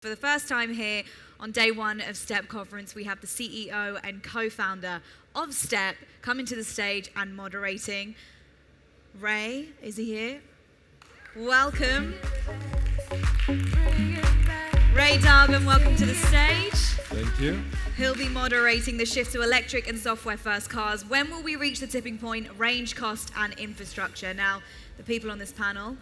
For the first time here on day one of STEP conference, we have the CEO and co-founder of STEP coming to the stage and moderating. Ray, is he here? Welcome. Ray Dargham, welcome to the stage. Thank you. He'll be moderating the shift to electric and software-first cars. When will we reach the tipping point? Range, cost, and infrastructure. Now, the people on this panel,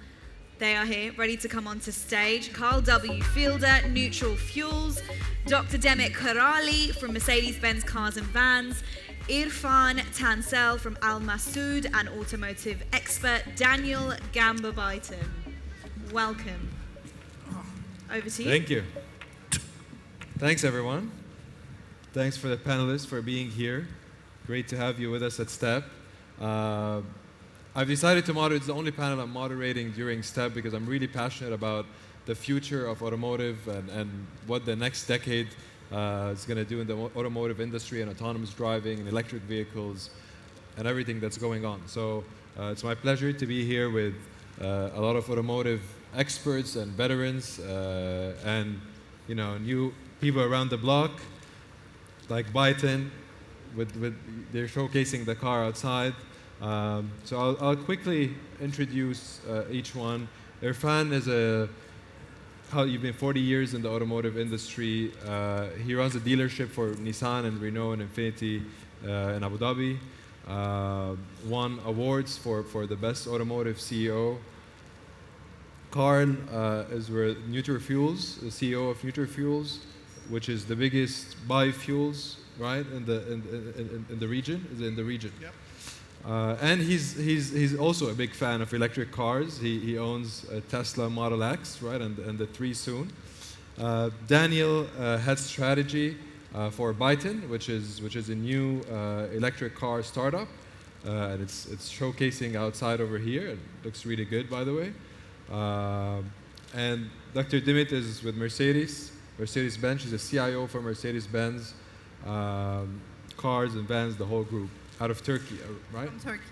they are here, ready to come onto stage. Karl W. Feidler, Neutral Fuels. Dr. Demet Karaali from Mercedes-Benz Cars and Vans. Irfan Tansel from Al Masood, and automotive expert Daniel Gamber. Welcome. Over to you. Thank you. Thanks, everyone. Thanks for the panelists for being here. Great to have you with us at STEP. I've decided to moderate. It's the only panel I'm moderating during STEP because I'm really passionate about the future of automotive and what the next decade is going to do in the automotive industry and autonomous driving and electric vehicles and everything that's going on. So it's my pleasure to be here with a lot of automotive experts and veterans and new people around the block, like Byton, they're showcasing the car outside. So I'll quickly introduce each one. Irfan is you've been 40 years in the automotive industry. He runs a dealership for Nissan and Renault and Infiniti in Abu Dhabi. Won awards for the best automotive CEO. Karl is with Neutral Fuels, the CEO of Neutral Fuels, which is the biggest biofuels, right, in the region. Is it in the region? Yep. And he's also a big fan of electric cars. He owns a Tesla Model X, right, and the 3 soon. Daniel heads strategy for Byton, which is a new electric car startup, and it's showcasing outside over here. It looks really good, by the way. And Dr. Demet is with Mercedes-Benz. She's a CIO for Mercedes-Benz cars and vans, the whole group. Out of Turkey, right? From Turkey.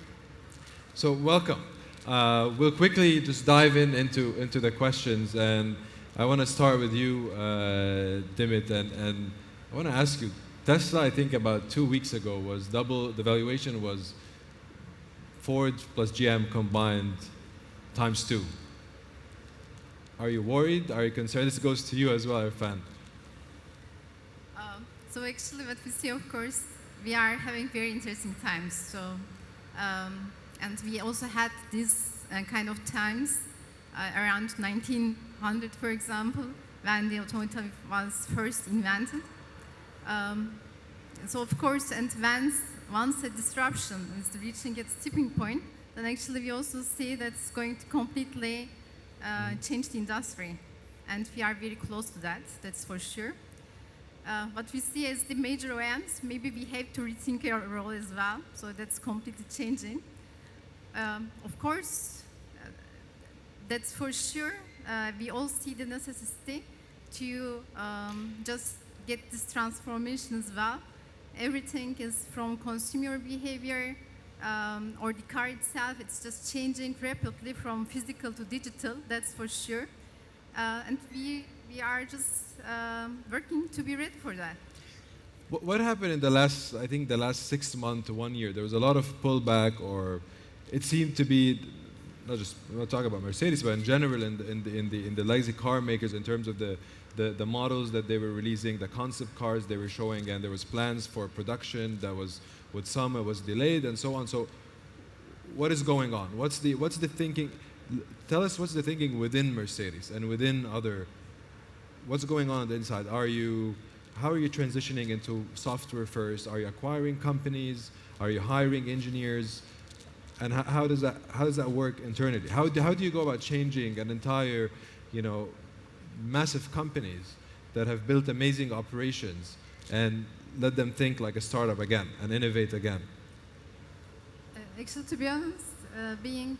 So welcome. We'll quickly just dive into the questions, and I want to start with you, Demet, and I want to ask you. Tesla, I think about 2 weeks ago, was double. The valuation was Ford plus GM combined times 2. Are you worried? Are you concerned? This goes to you as well, Irfan. So actually, what we see, of course, we are having very interesting times. So, and we also had this kind of times around 1900, for example, when the automotive was first invented. So, of course, and once a disruption is reaching its tipping point, then actually we also see that it's going to completely change the industry. And we are very close to that, that's for sure. What we see as the major OEMs, maybe we have to rethink our role as well, so that's completely changing. Of course, that's for sure. We all see the necessity to just get this transformation as well. Everything is from consumer behavior or the car itself, it's just changing rapidly from physical to digital, that's for sure. And we are just working to be ready for that. What happened in the last 6 months to 1 year? There was a lot of pullback, or it seemed to be I'm not talking about Mercedes, but in general in the legacy car makers in terms of the models that they were releasing, the concept cars they were showing, and there was plans for production that was with some it was delayed and so on. So what is going on? What's the thinking? Tell us what's the thinking within Mercedes and within other. What's going on the inside? How are you transitioning into software first? Are you acquiring companies? Are you hiring engineers? And how does that work internally? How do you go about changing an entire, massive companies that have built amazing operations and let them think like a startup again and innovate again? Actually, to be honest, being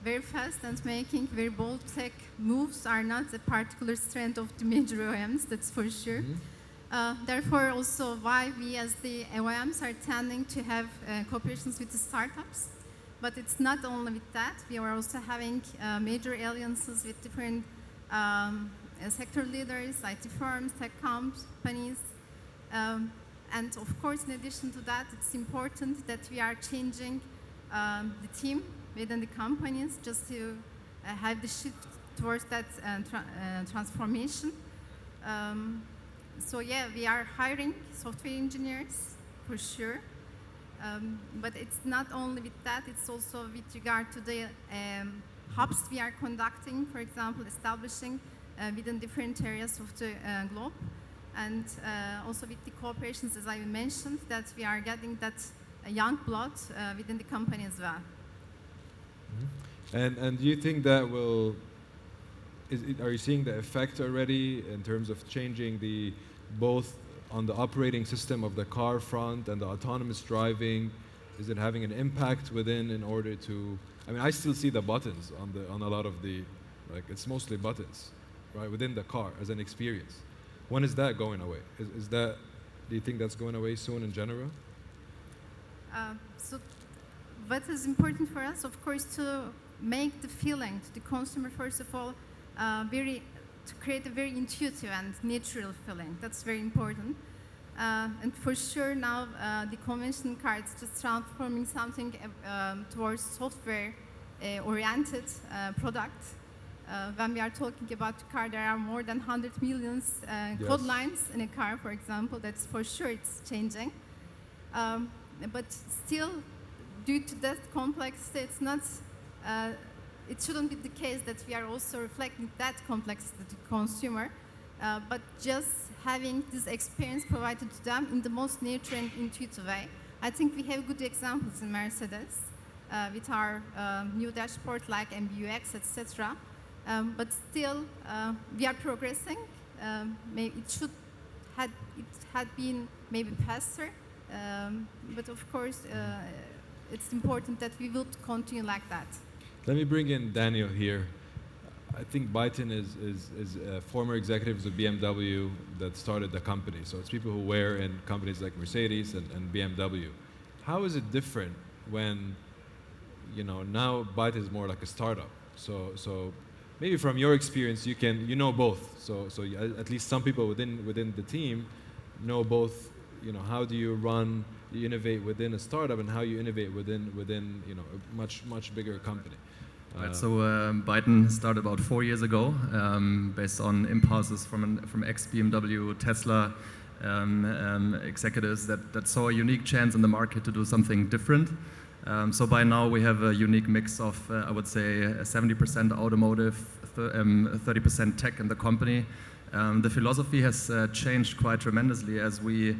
very fast and making very bold tech moves are not a particular strength of the major OEMs, that's for sure. Mm-hmm. Therefore, also why we as the OEMs are tending to have cooperations with the startups. But it's not only with that, we are also having major alliances with different sector leaders, IT firms, tech companies. And of course, in addition to that, it's important that we are changing the team within the companies just to have the shift towards that transformation. So yeah, we are hiring software engineers for sure. But it's not only with that, it's also with regard to the hubs we are conducting, for example, establishing within different areas of the globe. And also with the cooperations, as I mentioned, that we are getting that young blood within the company as well. Mm-hmm. And do you think that will, are you seeing the effect already in terms of changing the, both on the operating system of the car front and the autonomous driving? Is it having an impact within in order to, I mean, I still see the buttons on a lot of the, like it's mostly buttons, right, within the car as an experience. When is that going away? Is that, do you think that's going away soon in general? So what is important for us, of course, to make the feeling to the consumer, first of all, to create a very intuitive and natural feeling. That's very important. And for sure now, the conventional car is just transforming something towards software-oriented product. When we are talking about the car, there are more than 100 million code lines in a car, for example. That's for sure it's changing. But still, due to that complexity, it's not, it shouldn't be the case that we are also reflecting that complexity to the consumer, but just having this experience provided to them in the most natural and intuitive way. I think we have good examples in Mercedes with our new dashboard like MBUX, etc. But still, we are progressing. Maybe it had been maybe faster, but of course, it's important that we will continue like that. Let me bring in Daniel here. I think Byton is former executives of BMW that started the company. So it's people who were in companies like Mercedes and BMW. How is it different when, you know, now Byton is more like a startup? So maybe from your experience, you know both. So at least some people within the team know both. You know, how do you innovate within a startup, and how you innovate within you know a much bigger company. Right, so Byton started about 4 years ago, based on impulses from ex-BMW, Tesla executives that saw a unique chance in the market to do something different. So by now we have a unique mix of, I would say, 70% automotive, 30% tech in the company. The philosophy has changed quite tremendously as we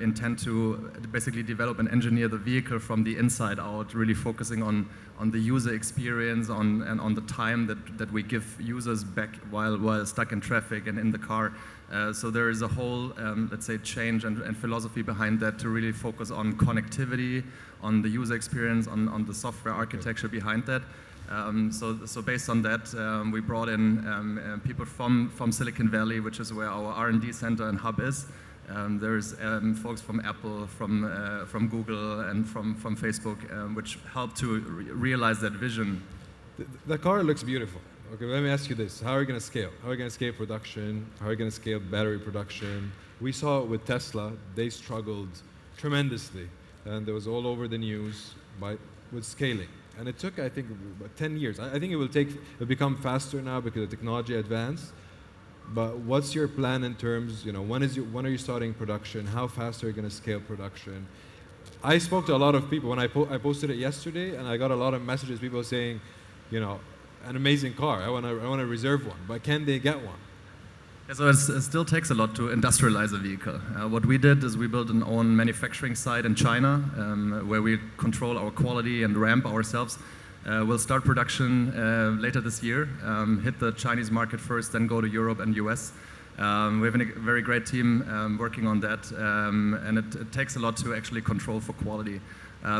intend to basically develop and engineer the vehicle from the inside out, really focusing on the user experience, and on the time that we give users back while stuck in traffic and in the car. So there is a whole, let's say, change and philosophy behind that to really focus on connectivity, on the user experience, on the software architecture behind that. So based on that, we brought in people from Silicon Valley, which is where our R&D center and hub is. There's folks from Apple, from Google, and from Facebook, which help to realize that vision. The car looks beautiful. Okay, let me ask you this. How are you going to scale? How are you going to scale production? How are you going to scale battery production? We saw it with Tesla. They struggled tremendously, and it was all over the news with scaling. And it took, I think, about 10 years. I think it'll become faster now because the technology advanced. But what's your plan in terms, you know, when are you starting production? How fast are you going to scale production? I spoke to a lot of people when I posted it yesterday, and I got a lot of messages, people saying, you know, an amazing car. I want to reserve one, but can they get one? Yeah, so it still takes a lot to industrialize a vehicle. What we did is we built an own manufacturing site in China, where we control our quality and ramp ourselves. We'll start production later this year, hit the Chinese market first, then go to Europe and US. We have a very great team working on that, and it takes a lot to actually control for quality.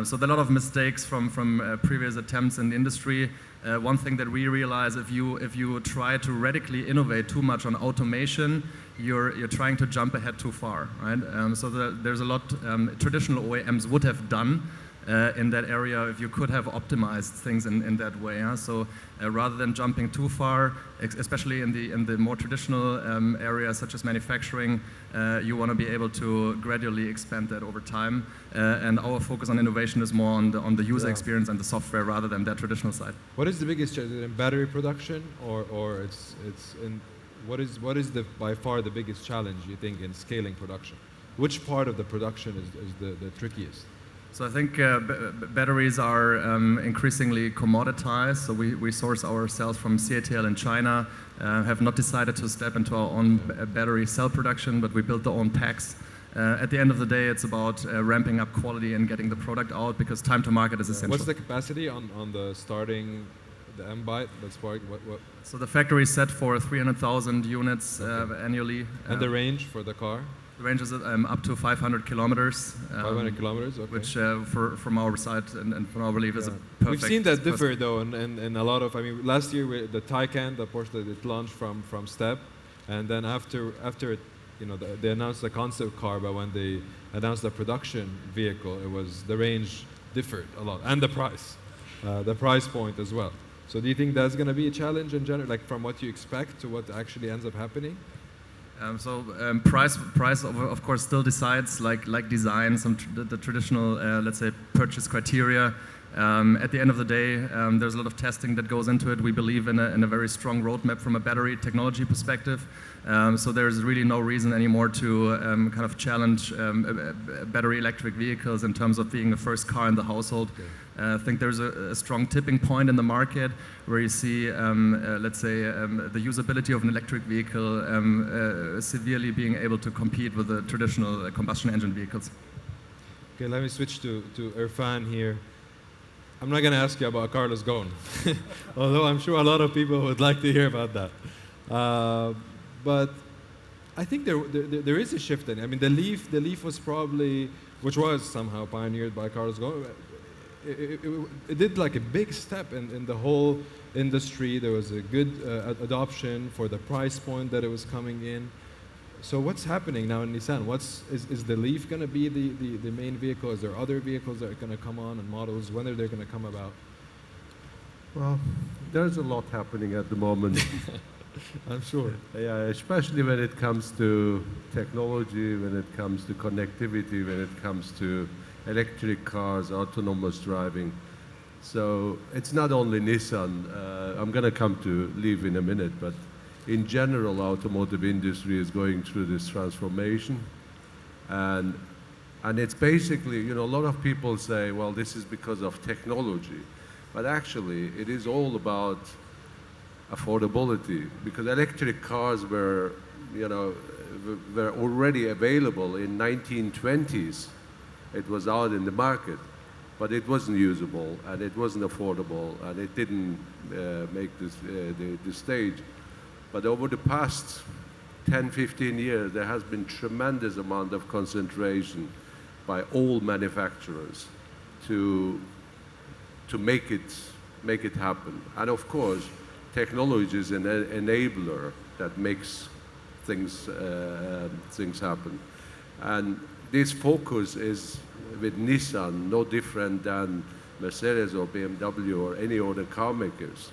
So there are a lot of mistakes from previous attempts in the industry. One thing that we realize, if you try to radically innovate too much on automation, you're trying to jump ahead too far, right? So there's a lot traditional OEMs would have done in that area if you could have optimized things in that way. Yeah? So rather than jumping too far, especially in the more traditional areas such as manufacturing, you want to be able to gradually expand that over time. And our focus on innovation is more on the user experience and the software rather than that traditional side. What is the biggest challenge in battery production, or it's in what is the by far the biggest challenge you think in scaling production? Which part of the production is the trickiest? So I think batteries are increasingly commoditized. So we source our cells from CATL in China, have not decided to step into our own battery cell production, but we build our own packs. At the end of the day, it's about ramping up quality and getting the product out because time to market is essential. What's the capacity on the starting, the M-Byte? What? So the factory is set for 300,000 units annually. And the range for the car? The range is up to 500 kilometers. 500 kilometers, okay. Which from our side and from our belief is a perfect... We've seen that differ though, and a lot of, I mean, last year the Taycan, the Porsche that it launched from Step, and then after it, you know, they announced the concept car, but when they announced the production vehicle, the range differed a lot, and the price point as well. So do you think that's going to be a challenge in general, like from what you expect to what actually ends up happening? Price of course still decides, like design, the traditional let's say purchase criteria. At the end of the day, there's a lot of testing that goes into it. We believe in a very strong roadmap from a battery technology perspective. So there's really no reason anymore to kind of challenge battery electric vehicles in terms of being the first car in the household. Okay. I think there's a strong tipping point in the market where you see, let's say, the usability of an electric vehicle severely being able to compete with the traditional combustion engine vehicles. Okay, let me switch to Irfan here. I'm not going to ask you about Carlos Ghosn, although I'm sure a lot of people would like to hear about that. But I think there is a shift in it. I mean, the Leaf was probably, which was somehow pioneered by Carlos Ghosn. It did like a big step in the whole industry. There was a good adoption for the price point that it was coming in. So what's happening now in Nissan? Is the Leaf going to be the main vehicle? Is there other vehicles that are going to come on and models? When are they going to come about? Well, there's a lot happening at the moment. I'm sure. Yeah, especially when it comes to technology, when it comes to connectivity, when it comes to electric cars, autonomous driving. So it's not only Nissan. I'm going to come to Leaf in a minute, but in general, automotive industry is going through this transformation. And it's basically, you know, a lot of people say, well, this is because of technology. But actually, it is all about affordability, because electric cars were, you know, were already available in 1920s. It was out in the market, but it wasn't usable, and it wasn't affordable, and it didn't make the stage. But over the past 10, 15 years, there has been tremendous amount of concentration by all manufacturers to make it happen. And of course, technology is an enabler that makes things happen. And this focus is with Nissan no different than Mercedes or BMW or any other car makers.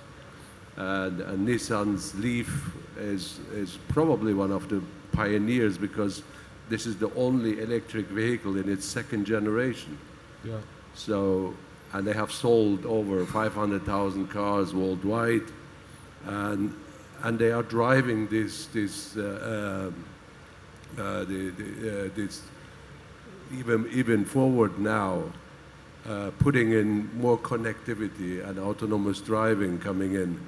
And Nissan's Leaf is probably one of the pioneers because this is the only electric vehicle in its second generation. Yeah. So, and they have sold over 500,000 cars worldwide, and they are driving this even forward now, putting in more connectivity and autonomous driving coming in.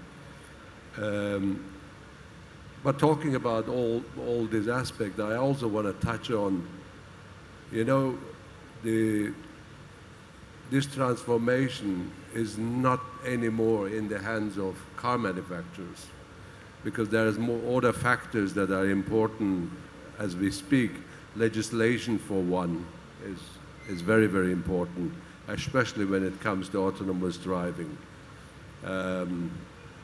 But talking about all these aspects, I also want to touch on, you know, this transformation is not anymore in the hands of car manufacturers, because there's more other factors that are important as we speak. Legislation, for one, is very, very important, especially when it comes to autonomous driving.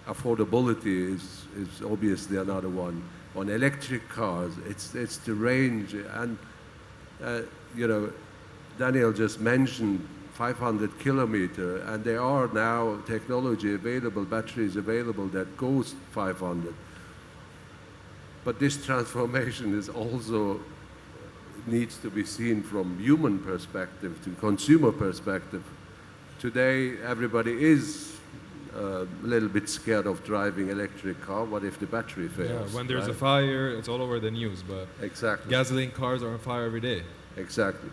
Affordability is obviously another one. On electric cars, it's the range, and you know, Daniel just mentioned 500 kilometer, and there are now technology available, batteries available that goes 500. But this transformation is also needs to be seen from human perspective to consumer perspective. Today, everybody is a little bit scared of driving electric car. What if the battery fails? Yeah, when there's right? a fire, it's all over the news, but Exactly. gasoline cars are on fire every day. Exactly.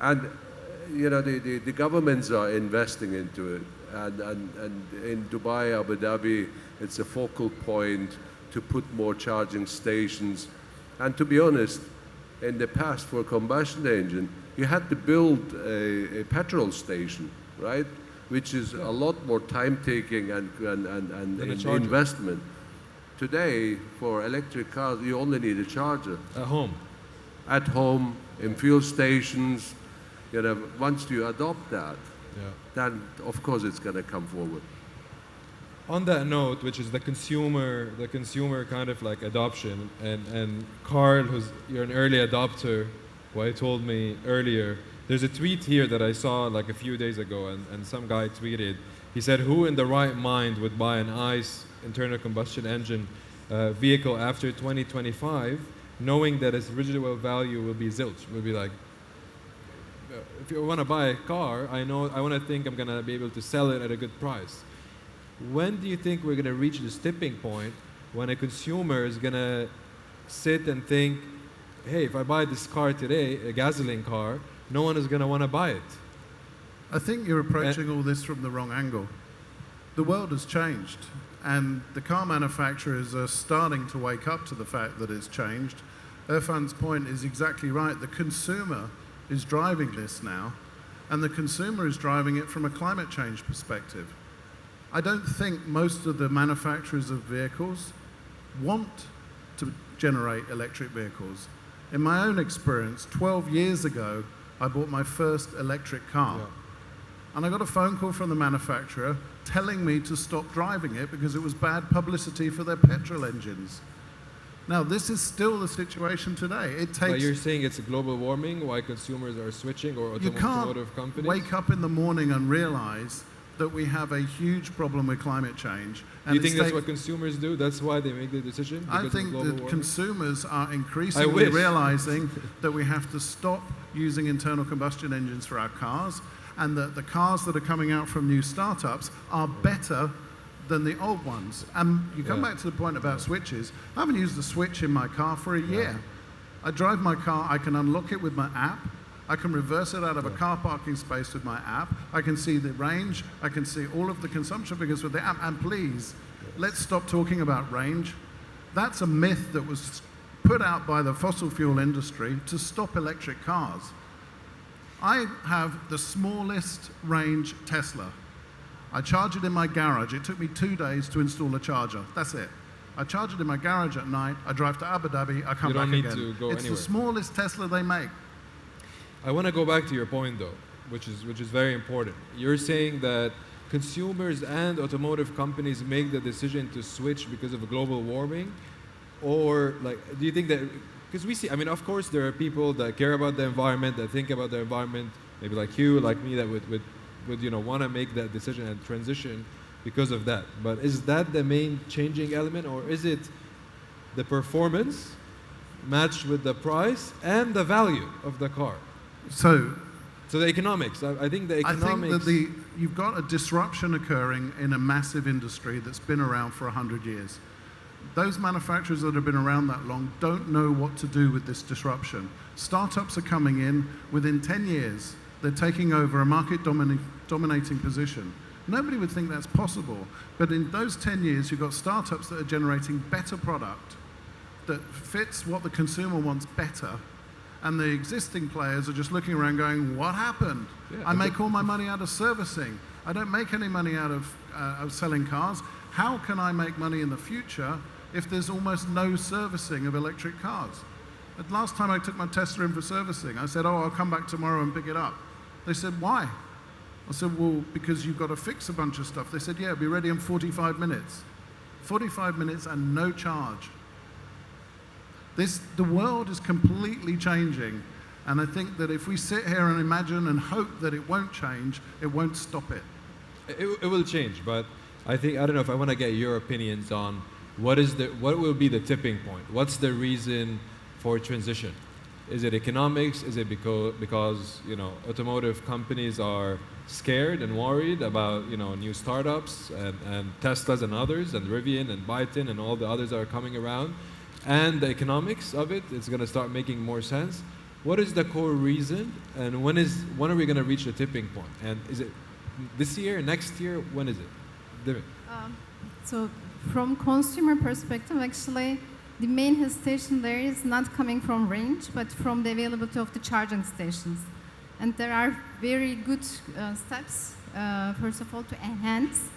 And you know, the governments are investing into it. And in Dubai, Abu Dhabi, it's a focal point to put more charging stations. And to be honest, in the past for a combustion engine, you had to build a petrol station, right? Which is a lot more time-taking and investment. Today, for electric cars, you only need a charger. At home, in fuel stations. You know, once you adopt that, then of course it's going to come forward. On that note, which is the consumer kind of like adoption, and Karl, you're an early adopter, what he told me earlier, there's a tweet here that I saw like a few days ago, and some guy tweeted, he said, who in the right mind would buy an ICE internal combustion engine vehicle after 2025, knowing that its residual value will be zilch, will be like, if you want to buy a car, I want to think I'm going to be able to sell it at a good price. When do you think we're going to reach this tipping point when a consumer is going to sit and think, hey, if I buy this car today, a gasoline car, no one is going to want to buy it? I think you're approaching all this from the wrong angle. The world has changed, and the car manufacturers are starting to wake up to the fact that it's changed. Irfan's point is exactly right. The consumer is driving this now, and the consumer is driving it from a climate change perspective. I don't think most of the manufacturers of vehicles want to generate electric vehicles. In my own experience, 12 years ago, I bought my first electric car. And I got a phone call from the manufacturer telling me to stop driving it because it was bad publicity for their petrol engines. Now, this is still the situation today. It takes. But you're saying it's a global warming, why consumers are switching, or automotive companies? You can't wake up in the morning and realize that we have a huge problem with climate change. Do you think that's what consumers do? That's why they make the decision? I think that consumers are increasingly realizing that we have to stop using internal combustion engines for our cars, and that the cars that are coming out from new startups are better than the old ones. And you come back to the point about switches. I haven't used a switch in my car for a year. I drive my car, I can unlock it with my app, I can reverse it out of a car parking space with my app, I can see the range, I can see all of the consumption figures with the app, and please, let's stop talking about range. That's a myth that was put out by the fossil fuel industry to stop electric cars. I have the smallest range Tesla. I charge it in my garage. It took me 2 days to install a charger. That's it. I charge it in my garage at night. I drive to Abu Dhabi. I come back again. You don't need to go anywhere. It's the smallest Tesla they make. I want to go back to your point, though, which is very important. You're saying that consumers and automotive companies make the decision to switch because of global warming, or like, do you think that? Because we see, I mean, of course, there are people that care about the environment, that think about the environment, maybe like you, like me, that would want to make that decision and transition because of that. But is that the main changing element, or is it the performance matched with the price and the value of the car? So the economics. I think the economics. I think that you've got a disruption occurring in a massive industry that's been around for 100 years. Those manufacturers that have been around that long don't know what to do with this disruption. Startups are coming in. Within 10 years, they're taking over a market dominating position. Nobody would think that's possible. But in those 10 years, you've got startups that are generating better product that fits what the consumer wants better. And the existing players are just looking around going, what happened? I make all my money out of servicing. I don't make any money out of selling cars. How can I make money in the future if there's almost no servicing of electric cars? The last time I took my Tesla in for servicing, I said, I'll come back tomorrow and pick it up. They said, why? I said, well, because you've got to fix a bunch of stuff. They said, yeah, it'll be ready in 45 minutes. 45 minutes and no charge. The world is completely changing, And I think that if we sit here and imagine and hope that it won't change, it won't stop it. It will change, but I don't know if I want to get your opinions on what will be the tipping point? What's the reason for transition? Is it economics? Is it because automotive companies are scared and worried about new startups and Teslas and others and Rivian and Byton and all the others that are coming around, and the economics of it's going to start making more sense? What is the core reason, and when are we going to reach the tipping point? And is it this year, next year? When is it? Demet. So from consumer perspective, actually, the main hesitation there is not coming from range, but from the availability of the charging stations. And there are very good steps, first of all, to enhance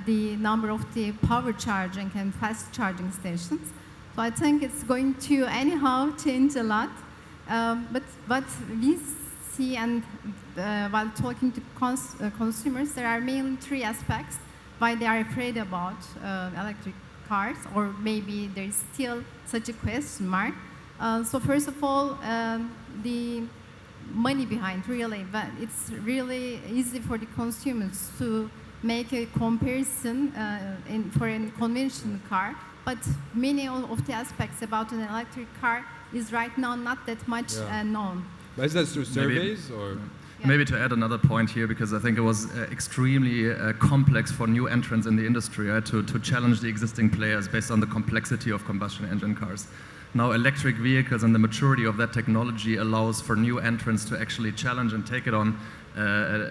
the number of the power charging and fast charging stations. So I think it's going to anyhow change a lot. But what we see, and while talking to consumers, there are mainly three aspects why they are afraid about electric cars, or maybe there is still such a question mark. So first of all, the money behind, really, but it's really easy for the consumers to make a comparison for a conventional car, but many of the aspects about an electric car is right now not that much known. But is that through surveys or? Yeah. Maybe to add another point here, because I think it was extremely complex for new entrants in the industry, right, to challenge the existing players based on the complexity of combustion engine cars. Now, electric vehicles and the maturity of that technology allows for new entrants to actually challenge and take it on,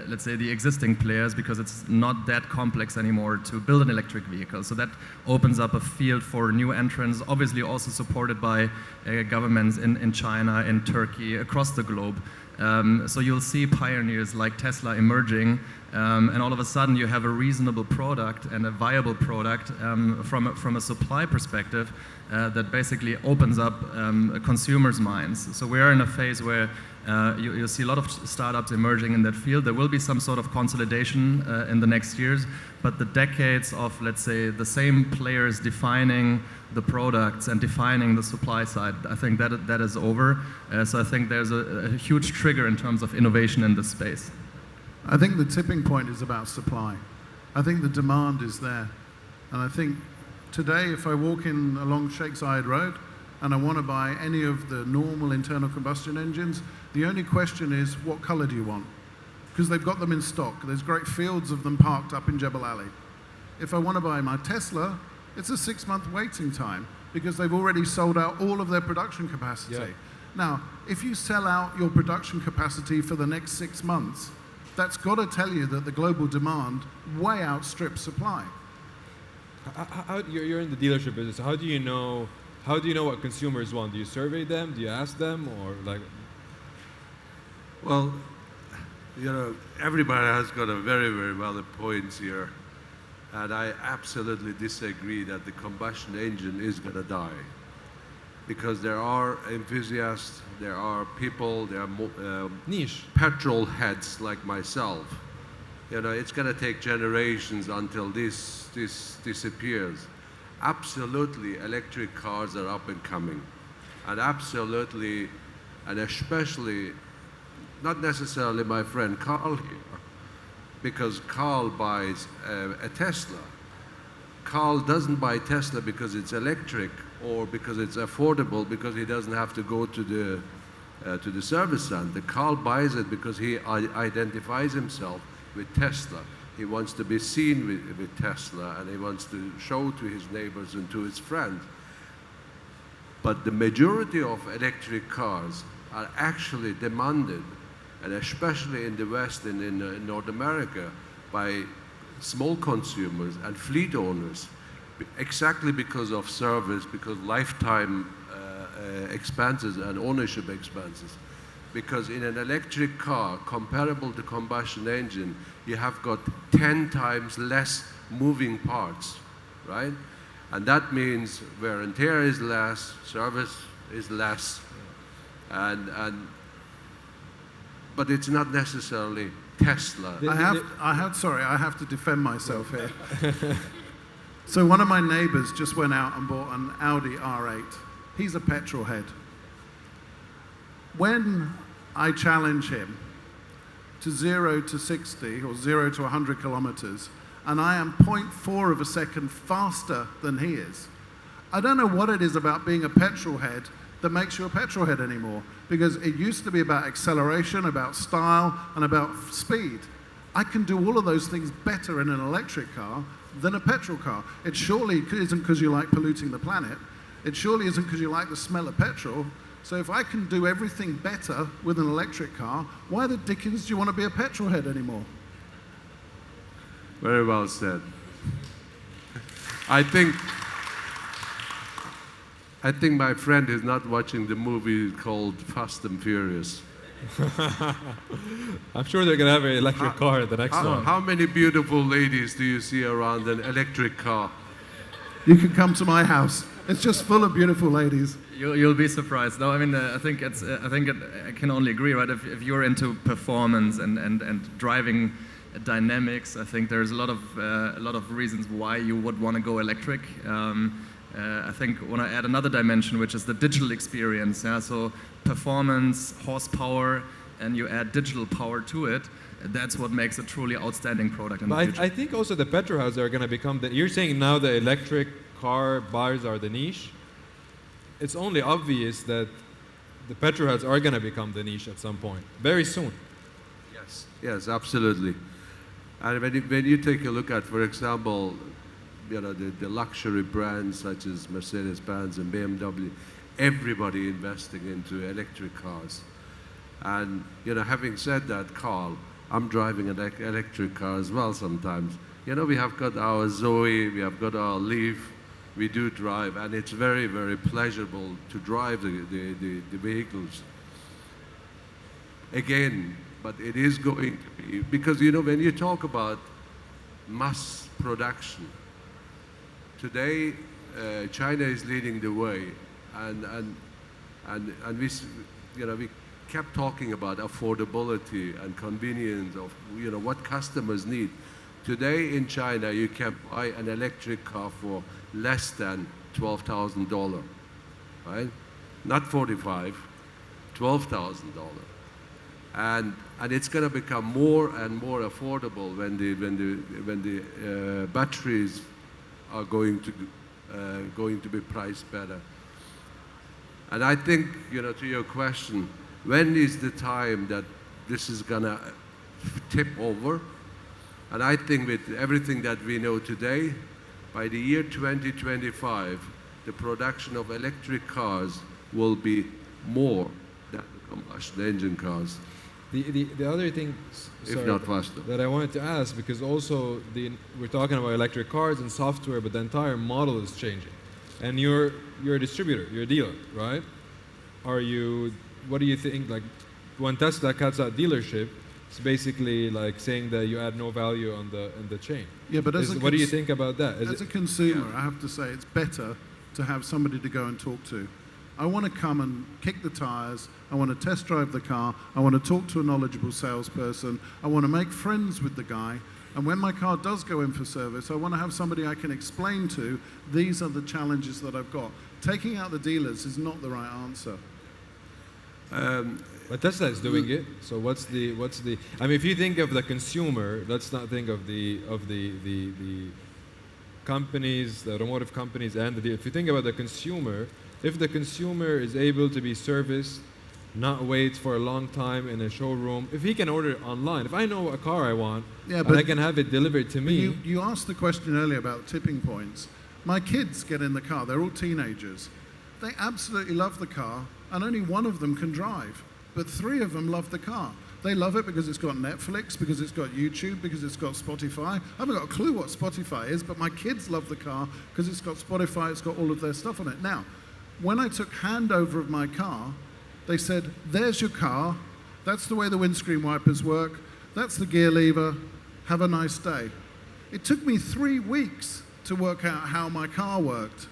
let's say, the existing players, because it's not that complex anymore to build an electric vehicle. So that opens up a field for new entrants, obviously also supported by governments in China, in Turkey, across the globe. So you'll see pioneers like Tesla emerging, and all of a sudden you have a reasonable product and a viable product from a supply perspective that basically opens up consumers' minds. So we are in a phase where you'll see a lot of startups emerging in that field. There will be some sort of consolidation in the next years, but the decades of, let's say, the same players defining the products and defining the supply side, I think that is over. So I think there's a huge trigger in terms of innovation in this space. I think the tipping point is about supply. I think the demand is there. And I think today, if I walk in along Shakeside Road and I want to buy any of the normal internal combustion engines, the only question is, what color do you want? Because they've got them in stock. There's great fields of them parked up in Jebel Ali. If I want to buy my Tesla, it's a 6-month waiting time because they've already sold out all of their production capacity. Yeah. Now, if you sell out your production capacity for the next 6 months, that's got to tell you that the global demand way outstrips supply. You're in the dealership business. How do you know what consumers want? Do you survey them? Do you ask them, or like? Well, everybody has got a very, very valid points here. And I absolutely disagree that the combustion engine is going to die. Because there are enthusiasts, there are people, there are Niche. petrol heads like myself. It's going to take generations until this disappears. Absolutely, electric cars are up and coming. And absolutely, and especially, not necessarily my friend Karl here, because Karl buys a Tesla. Karl doesn't buy Tesla because it's electric or because it's affordable, because he doesn't have to go to the service center. Karl buys it because he identifies himself with Tesla. He wants to be seen with Tesla, and he wants to show to his neighbors and to his friends. But the majority of electric cars are actually demanded, and especially in the West and in North America, by small consumers and fleet owners, exactly because of service, because lifetime expenses and ownership expenses. Because in an electric car, comparable to combustion engine, you have got 10 times less moving parts, right? And that means wear and tear is less, service is less, but it's not necessarily Tesla. I have to defend myself here. So one of my neighbors just went out and bought an Audi R8. He's a petrol head. when I challenge him to 0 to 60 or 0 to 100 kilometers, and I am 0.4 of a second faster than he is, I don't know what it is about being a petrol head that makes you a petrol head anymore, because it used to be about acceleration, about style, and about speed. I can do all of those things better in an electric car than a petrol car. It surely isn't because you like polluting the planet. It surely isn't because you like the smell of petrol. So if I can do everything better with an electric car, why the dickens do you want to be a petrol head anymore? Very well said. I think my friend is not watching the movie called Fast and Furious. I'm sure they're going to have an electric car at the next one. How many beautiful ladies do you see around an electric car? You can come to my house. It's just full of beautiful ladies. You'll be surprised. No, I mean, I think I can only agree, right? If you're into performance and driving dynamics, I think there's a lot of reasons why you would want to go electric. I think when I add another dimension, which is the digital experience, yeah, so performance, horsepower, and you add digital power to it, that's what makes a truly outstanding product in the future. I think also the petrol houses are going to become you're saying now the electric car buyers are the niche. It's only obvious that the petrol houses are going to become the niche at some point, very soon. Yes, absolutely. And when you take a look at, for example, the luxury brands such as Mercedes-Benz and BMW, everybody investing into electric cars. And having said that, Karl, I'm driving an electric car as well sometimes. We have got our Zoe, we have got our Leaf, we do drive, and it's very, very pleasurable to drive the vehicles. Again, but it is going to be, because when you talk about mass production, today China is leading the way, and we kept talking about affordability and convenience of what customers need. Today in China, you can buy an electric car for less than $12,000, right? Not 45, $12,000, and it's going to become more and more affordable when the batteries are going to be priced better. And I think to your question, when is the time that this is going to tip over? And I think with everything that we know today, by the year 2025, the production of electric cars will be more than the combustion engine cars. The other thing, if not faster, that I wanted to ask, because also we're talking about electric cars and software, but the entire model is changing. And you're a distributor, you're a dealer, right? What do you think, like, when Tesla cuts out dealership, it's basically like saying that you add no value in the chain. Yeah, but what do you think about that? As a consumer, I have to say it's better to have somebody to go and talk to. I want to come and kick the tires. I want to test drive the car. I want to talk to a knowledgeable salesperson. I want to make friends with the guy. And when my car does go in for service, I want to have somebody I can explain to, these are the challenges that I've got. Taking out the dealers is not the right answer. But Tesla is doing it. So what's the? I mean, if you think of the consumer, let's not think of the companies, the automotive companies, and if you think about the consumer, if the consumer is able to be serviced, not wait for a long time in a showroom, if he can order it online, if I know what car I want, and I can have it delivered to me. You asked the question earlier about tipping points. My kids get in the car. They're all teenagers. They absolutely love the car, and only one of them can drive. But 3 of them love the car. They love it because it's got Netflix, because it's got YouTube, because it's got Spotify. I haven't got a clue what Spotify is, but my kids love the car because it's got Spotify, it's got all of their stuff on it. Now, when I took handover of my car, they said, there's your car, that's the way the windscreen wipers work, that's the gear lever, have a nice day. It took me 3 weeks to work out how my car worked.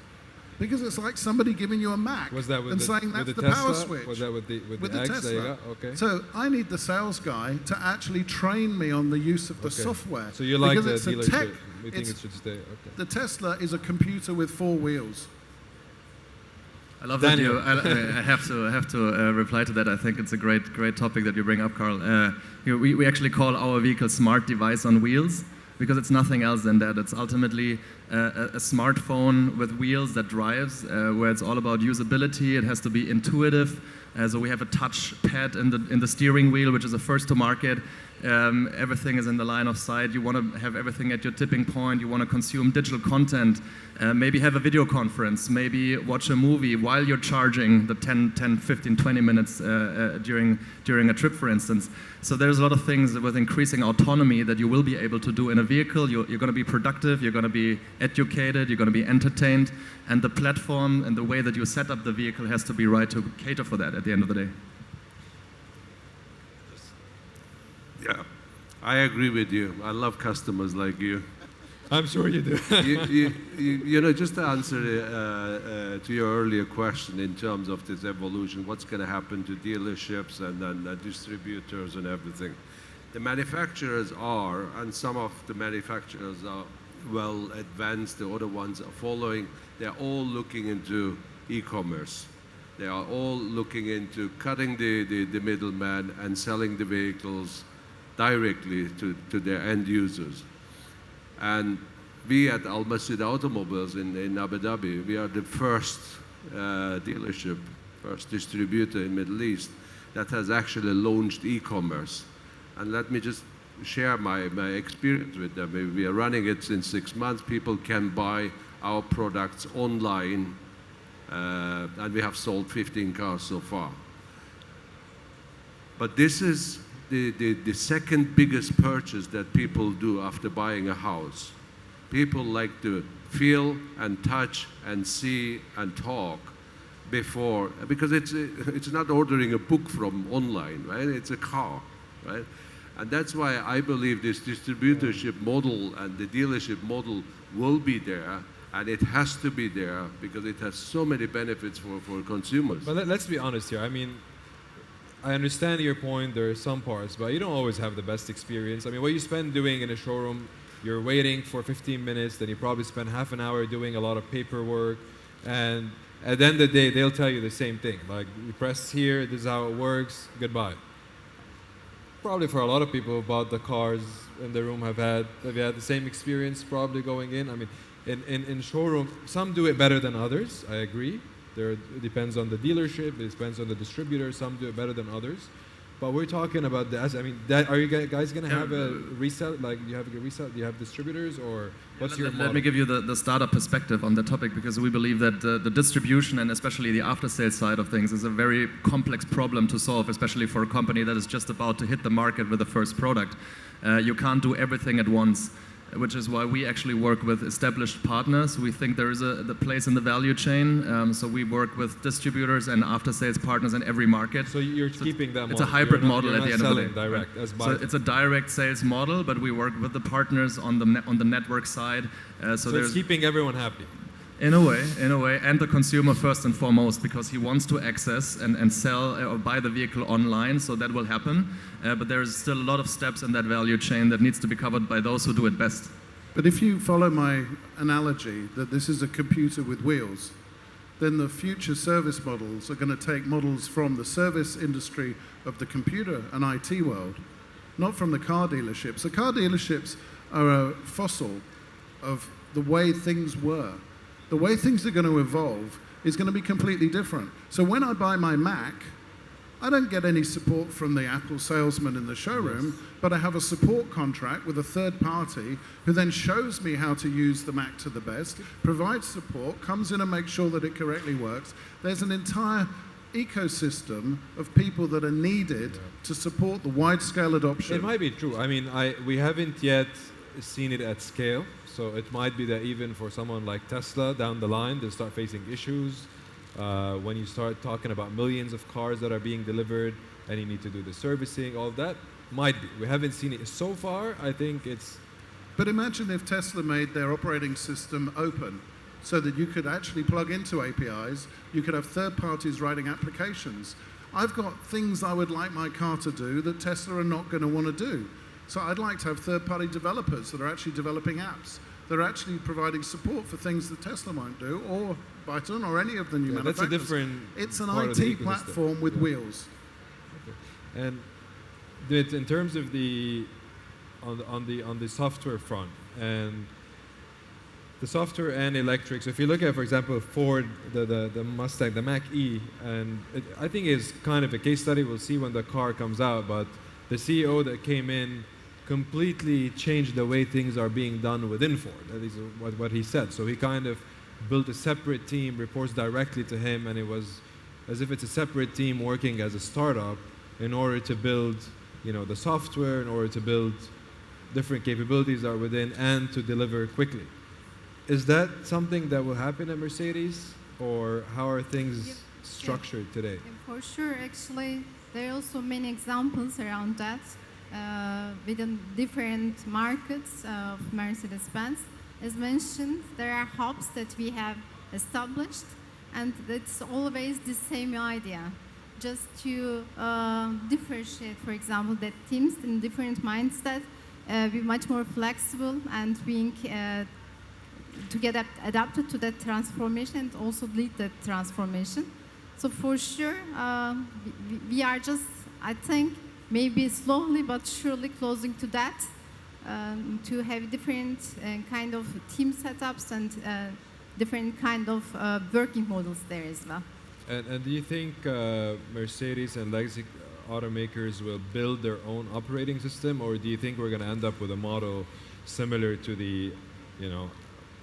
Because it's like somebody giving you a Mac saying that's the power switch. Was that with the X? Tesla. Okay. So I need the sales guy to actually train me on the use of the software. So you like the because dealership? You think it should stay? Okay. The Tesla is a computer with 4 wheels. I love Daniel. that I have to reply to that. I think it's a great topic that you bring up, Karl. We actually call our vehicle smart device on wheels because it's nothing else than that. It's ultimately a smartphone with wheels that drives, where it's all about usability. It has to be intuitive. So we have a touch pad in the steering wheel, which is a first to market. Everything is in the line of sight. You want to have everything at your tipping point. You want to consume digital content, maybe have a video conference, maybe watch a movie while you're charging the 10, 15, 20 minutes during a trip, for instance. So there's a lot of things with increasing autonomy that you will be able to do in a vehicle. You're going to be productive, you're going to be educated, you're going to be entertained, and the platform and the way that you set up the vehicle has to be right to cater for that at the end of the day. Yeah, I agree with you. I love customers like you. I'm sure you do. You know, just to answer to your earlier question in terms of this evolution, what's going to happen to dealerships and distributors and everything. The manufacturers are, and some of the manufacturers are well advanced, the other ones are following, they're all looking into e-commerce. They are all looking into cutting the middleman and selling the vehicles directly to their end users. And we at Al Masjid Automobiles in Abu Dhabi, we are the first dealership, first distributor in Middle East that has actually launched e-commerce. And let me just share my experience with them. We are running it since 6 months. People can buy our products online, and we have sold 15 cars so far. But this is the second biggest purchase that people do after buying a house. People like to feel and touch and see and talk before, because it's not ordering a book from online, right? It's a car, right? And that's why I believe this distributorship model and the dealership model will be there, and it has to be there because it has so many benefits for consumers. But let's be honest here. I mean, I understand your point, there are some parts, but you don't always have the best experience. I mean, what you spend doing in a showroom, you're waiting for 15 minutes, then you probably spend half an hour doing a lot of paperwork, and at the end of the day, they'll tell you the same thing. Like, you press here, this is how it works, goodbye. Probably for a lot of people who bought the cars in the room have you had the same experience probably going in? I mean, in showroom, some do it better than others, I agree. It depends on the dealership, it depends on the distributor, some do it better than others. But we're talking about that. I mean, are you guys going to have a resale? Like, do you have a resale? Do you have distributors, or what's your model? Let me give you the startup perspective on that topic, because we believe that the distribution and especially the after-sales side of things is a very complex problem to solve, especially for a company that is just about to hit the market with the first product. You can't do everything at once, which is why we actually work with established partners. We think there is the place in the value chain, so we work with distributors and after-sales partners in every market. So you're keeping that model. It's a hybrid model at the end of the day. Direct, so it's a direct sales model, but we work with the partners on the network side. So it's keeping everyone happy. In a way, and the consumer first and foremost, because he wants to access and sell or buy the vehicle online, so that will happen. But there's still a lot of steps in that value chain that needs to be covered by those who do it best. But if you follow my analogy that this is a computer with wheels, then the future service models are going to take models from the service industry of the computer and IT world, not from the car dealerships. The car dealerships are a fossil of the way things were. The way things are going to evolve is going to be completely different. So when I buy my Mac, I don't get any support from the Apple salesman in the showroom, but I have a support contract with a third party who then shows me how to use the Mac to the best, provides support, comes in and makes sure that it correctly works. There's an entire ecosystem of people that are needed to support the wide-scale adoption. It might be true. I mean, we haven't yet seen it at scale. So it might be that even for someone like Tesla down the line, they'll start facing issues when you start talking about millions of cars that are being delivered and you need to do the servicing, all that might be. We haven't seen it so far. I think it's... But imagine if Tesla made their operating system open so that you could actually plug into APIs, you could have third parties writing applications. I've got things I would like my car to do that Tesla are not going to want to do. So I'd like to have third-party developers that are actually developing apps. They're actually providing support for things that Tesla won't do, or Byton or any of the new Yeah, that's a manufacturers. different It's an part of the IT ecosystem. platform with Yeah. wheels. And in terms of the on the software front and the software and electric. So if you look at, for example, Ford, the Mustang, the Mach-E, and I think is kind of a case study. We'll see when the car comes out. But the CEO that came in completely changed the way things are being done within Ford. That is what he said. So he kind of built a separate team, reports directly to him, and it was as if it's a separate team working as a startup in order to build, the software, in order to build different capabilities that are within, and to deliver quickly. Is that something that will happen at Mercedes, or how are things structured today? Yeah, for sure, actually, there are also many examples around that within different markets of Mercedes-Benz. As mentioned, there are hubs that we have established, and it's always the same idea, just to differentiate, for example, that teams in different mindset be much more flexible and being to get adapted to that transformation and also lead that transformation. So for sure, we are just, I think, maybe slowly but surely closing to that, to have different kind of team setups and different kind of working models there as well. And do you think Mercedes and legacy automakers will build their own operating system, or do you think we're going to end up with a model similar to the,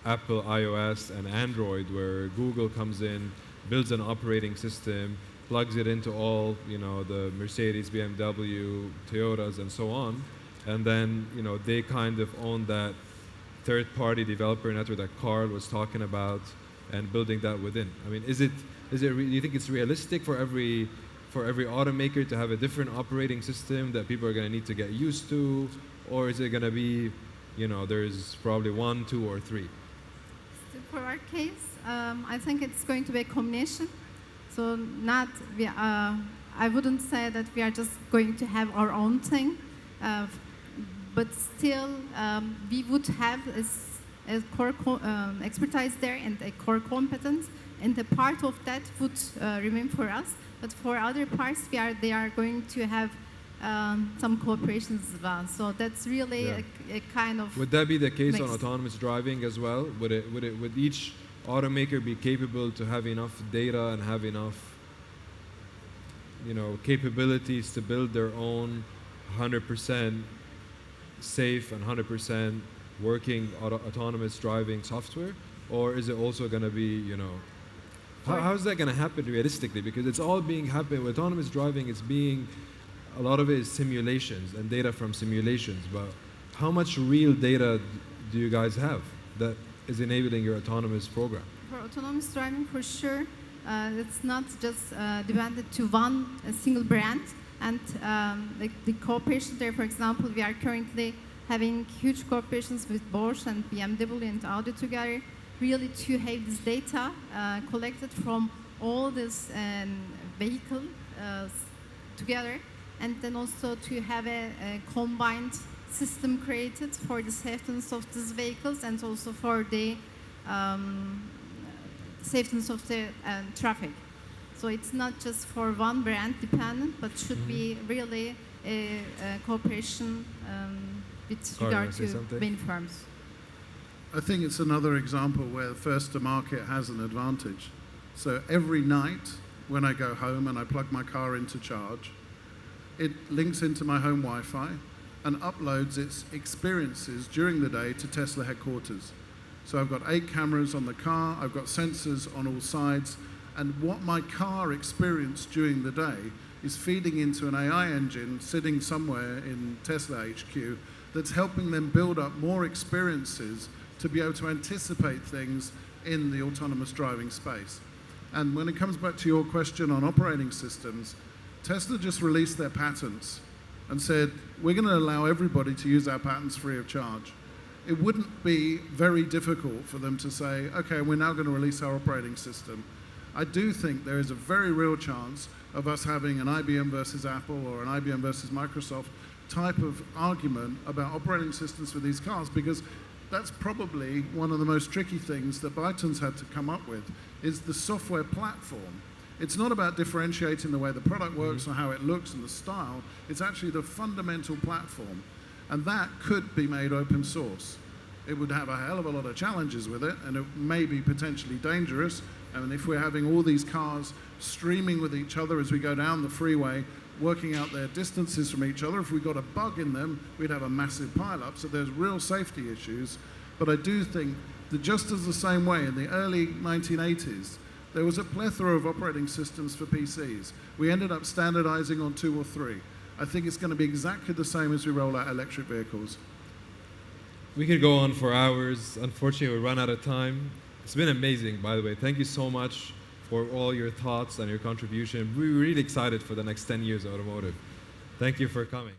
Apple iOS and Android, where Google comes in, builds an operating system, plugs it into all, the Mercedes, BMW, Toyotas, and so on, and then, they kind of own that third-party developer network that Karl was talking about, and building that within? I mean, do you think it's realistic for every automaker to have a different operating system that people are going to need to get used to, or is it going to be, there's probably 1, 2, or 3? For our case, I think it's going to be a combination. So I wouldn't say that we are just going to have our own thing, but still we would have a core expertise there and a core competence, and a part of that would remain for us. But for other parts, they are going to have some cooperations as well. So that's really a kind of. Would that be the case mix. on autonomous driving as well? Would each automaker be capable to have enough data and have enough, capabilities to build their own 100% safe and 100% working autonomous driving software, or is it also going to be, how is that going to happen realistically? Because it's all being happening with autonomous driving. A lot of it is simulations and data from simulations, but how much real data do you guys have that is enabling your autonomous program? For autonomous driving, for sure, it's not just dependent to one single brand. And the cooperation there, for example, we are currently having huge cooperations with Bosch and BMW and Audi together, really to have this data collected from all these vehicles together, and then also to have a combined system created for the safety of these vehicles and also for the safety of the traffic. So it's not just for one brand dependent, but should be really a cooperation with Karl, regard you wanna say to something? wind farms. I think it's another example where first to market has an advantage. So every night when I go home and I plug my car into charge, it links into my home Wi-Fi and uploads its experiences during the day to Tesla headquarters. So I've got 8 cameras on the car, I've got sensors on all sides, and what my car experienced during the day is feeding into an AI engine sitting somewhere in Tesla HQ that's helping them build up more experiences to be able to anticipate things in the autonomous driving space. And when it comes back to your question on operating systems, Tesla just released their patents and said, we're going to allow everybody to use our patents free of charge. It wouldn't be very difficult for them to say, okay, we're now going to release our operating system. I do think there is a very real chance of us having an IBM versus Apple or an IBM versus Microsoft type of argument about operating systems for these cars, because that's probably one of the most tricky things that Byton's had to come up with, is the software platform. It's not about differentiating the way the product works or how it looks and the style. It's actually the fundamental platform. And that could be made open source. It would have a hell of a lot of challenges with it, and it may be potentially dangerous. And if we're having all these cars streaming with each other as we go down the freeway, working out their distances from each other, if we got a bug in them, we'd have a massive pile-up. So there's real safety issues. But I do think that just as the same way in the early 1980s, there was a plethora of operating systems for PCs. We ended up standardizing on 2 or 3. I think it's going to be exactly the same as we roll out electric vehicles. We could go on for hours. Unfortunately, we run out of time. It's been amazing, by the way. Thank you so much for all your thoughts and your contribution. We're really excited for the next 10 years of automotive. Thank you for coming.